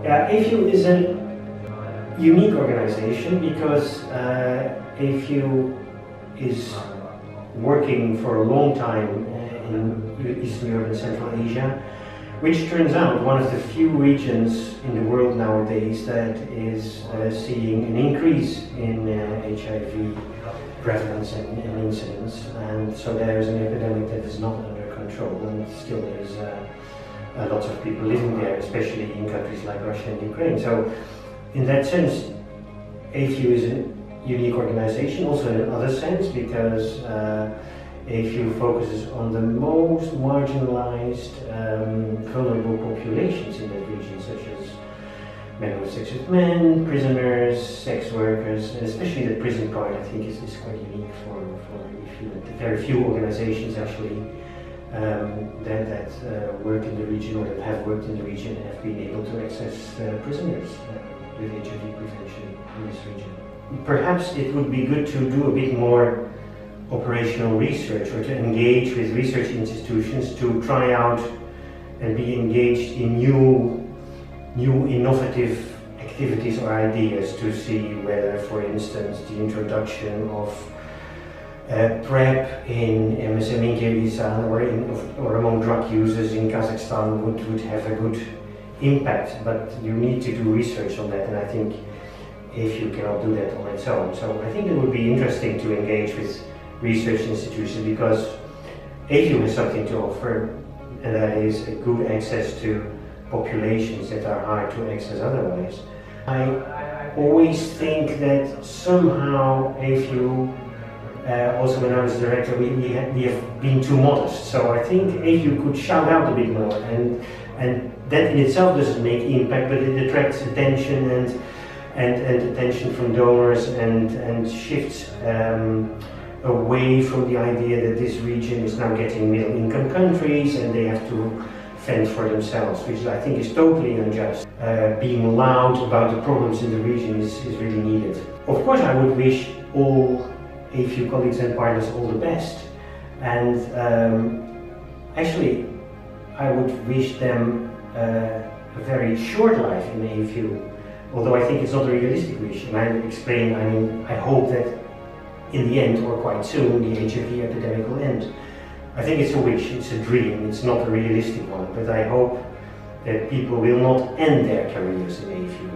Yeah, AFEW is a unique organization because AFEW is working for a long time in Eastern Europe and Central Asia, which turns out one of the few regions in the world nowadays that is seeing an increase in HIV prevalence and incidence, and so there is an epidemic that is not under control, and still there is lots of people living there, especially in countries like Russia and Ukraine. So in that sense, AFEW is a unique organization, also in another sense, because AFEW focuses on the most marginalized, vulnerable populations in that region, such as men who have sex with men, prisoners, sex workers, and especially the prison part, I think, is quite unique for AFEW. Very few organizations actually that work in the region or that have worked in the region have been able to access prisoners with HIV prevention in this region. Perhaps it would be good to do a bit more operational research, or to engage with research institutions to try out and be engaged in new innovative activities or ideas, to see whether, for instance, the introduction of PrEP in MSM in Kyrgyzstan or among drug users in Kazakhstan would have a good impact. But you need to do research on that, and I think AFEW cannot do that on its own. So I think it would be interesting to engage with research institutions, because AFEW has something to offer, and that is a good access to populations that are hard to access otherwise. I always think that somehow AFEW, also when I was director, we have been too modest. So I think AFEW could shout out a bit more, and that in itself doesn't make impact, but it attracts attention and attention from donors, and shifts away from the idea that this region is now getting middle-income countries and they have to fend for themselves, which I think is totally unjust. Being loud about the problems in the region is really needed. Of course, I would wish all AFEW colleagues and partners all the best, and actually I would wish them a very short life in AFEW, although I think it's not a realistic wish, and I explain, I mean, I hope that in the end, or quite soon, the HIV epidemic will end. I think it's a wish, it's a dream, it's not a realistic one, but I hope that people will not end their careers in AFEW.